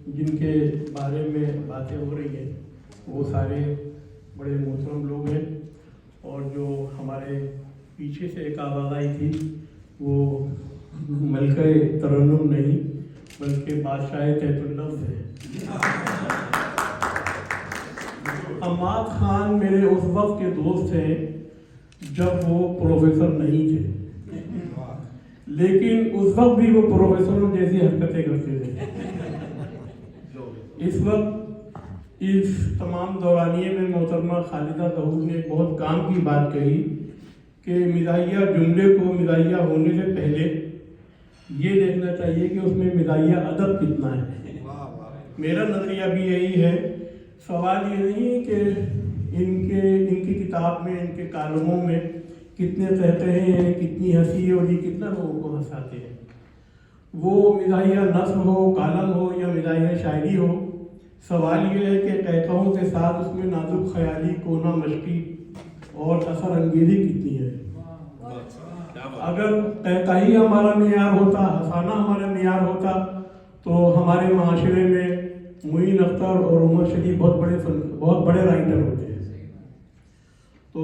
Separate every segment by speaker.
Speaker 1: جن کے بارے میں باتیں ہو رہی ہیں وہ سارے بڑے محترم لوگ ہیں، اور جو ہمارے پیچھے سے ایک آواز آئی تھی وہ ملکہ ترنم نہیں بلکہ بادشاہ تحت اللفظ ہے۔ حماد خان میرے اس وقت کے دوست ہیں جب وہ پروفیسر نہیں تھے، لیکن اس وقت بھی وہ پروفیسروں جیسی حرکتیں کرتے تھے۔ اس وقت اس تمام دورانیے میں محترمہ خالدہ ظہور نے بہت کام کی بات کہی کہ مزاحیہ جملے کو مزاحیہ ہونے سے پہلے یہ دیکھنا چاہیے کہ اس میں مزاحیہ ادب کتنا ہے۔ میرا نظریہ بھی یہی ہے۔ سوال یہ نہیں کہ ان کی کتاب میں، ان کے کالموں میں کتنے قہقہے ہیں، کتنی ہنسی ہے اور یہ کتنا لوگوں کو ہنساتے ہیں۔ وہ مزاحیہ نثر ہو، کالم ہو یا مزاحیہ شاعری ہو، سوال یہ ہے کہ قہقہوں کے ساتھ اس میں نازک خیالی، کونا مشقی اور اثر انگیزی کتنی ہے۔ اگر قہقہی ہمارا معیار ہوتا، ہنسانا ہمارا معیار ہوتا، تو ہمارے معاشرے میں معین اختر اور عمر شریف بہت بڑے رائٹر ہوتے ہیں۔ تو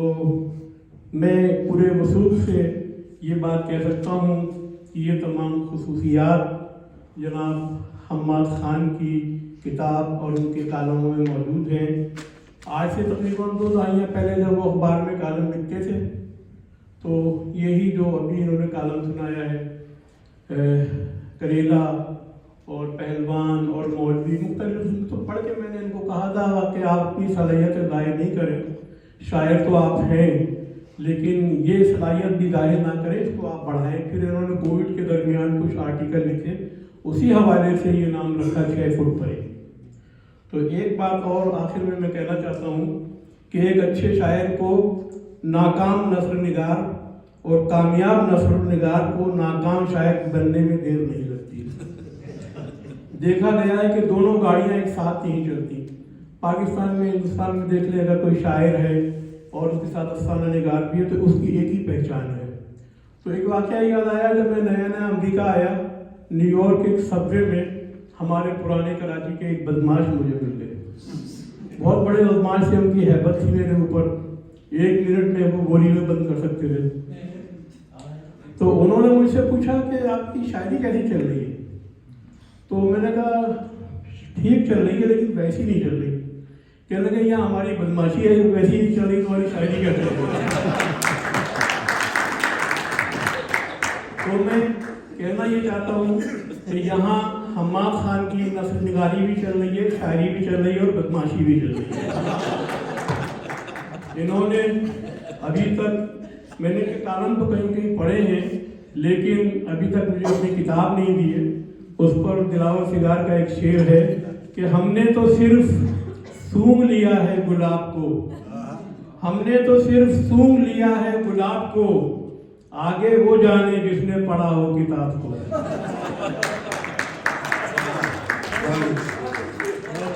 Speaker 1: میں پورے وصول سے یہ بات کہہ سکتا ہوں کہ یہ تمام خصوصیات جناب حماد خان کی کتاب اور ان کے کالموں میں موجود ہیں۔ آج سے تقریباً 2 دہائیاں پہلے جب وہ اخبار میں کالم لکھتے تھے تو یہی جو ابھی انہوں نے کالم سنایا ہے، کریلا اور پہلوان اور مولوی، مختلف تو پڑھ کے میں نے ان کو کہا تھا کہ آپ اپنی صلاحیت ظاہر نہیں کریں، شاعر تو آپ ہیں لیکن یہ صلاحیت بھی ظاہر نہ کریں، اس کو آپ بڑھائیں۔ پھر انہوں نے کووڈ کے درمیان کچھ آرٹیکل لکھے، اسی حوالے سے یہ نام رکھا 6 فٹ پرے۔ تو ایک بات اور آخر میں کہنا چاہتا ہوں کہ ایک اچھے شاعر کو ناکام نثر نگار اور کامیاب نثر نگار کو ناکام شاعر بننے میں دیر نہیں لگتی۔ دیکھا گیا ہے کہ دونوں گاڑیاں ایک ساتھ نہیں چلتی۔ پاکستان میں، ہندوستان میں دیکھ لیں، اگر کوئی شاعر ہے اور اس کے ساتھ افسانہ نگار بھی ہے تو اس کی ایک ہی پہچان ہے۔ تو ایک واقعہ یاد آیا، جب میں نیا امریکہ آیا، نیو یارک ایک سب وے میں ہمارے پرانے کراچی کے ایک بدماش مجھے مل گئے۔ بہت بڑے بدماش سے ان کی ہیبت تھی میرے اوپر، 1 منٹ میں وہ گولی میں بند کر سکتے تھے۔ تو انہوں نے مجھ سے پوچھا کہ آپ کی شاعری کیسی چل رہی ہے؟ تو میں نے کہا ٹھیک چل رہی ہے لیکن ویسی نہیں چل رہی۔ کہنے لگے یہاں ہماری بدماشی ہے، ویسی نہیں چل رہی، تمہاری شاعری کیا چل رہی ہے؟ تو میں کہنا یہ چاہتا ہوں کہ یہاں حماد خان کی نثر نگاری بھی چل رہی ہے، شاعری بھی چل رہی ہے اور بدماشی بھی چل رہی ہے۔ انہوں نے ابھی تک، میں نے کالم تو کہیں پڑھے ہیں لیکن ابھی تک مجھے اپنی کتاب نہیں دی ہے۔ اس پر دلاور سگار کا ایک شعر ہے کہ ہم نے تو صرف سونگ لیا ہے گلاب کو، ہم نے تو صرف سونگ لیا ہے گلاب کو، آگے وہ جانے جس نے پڑھا ہو کتاب کو۔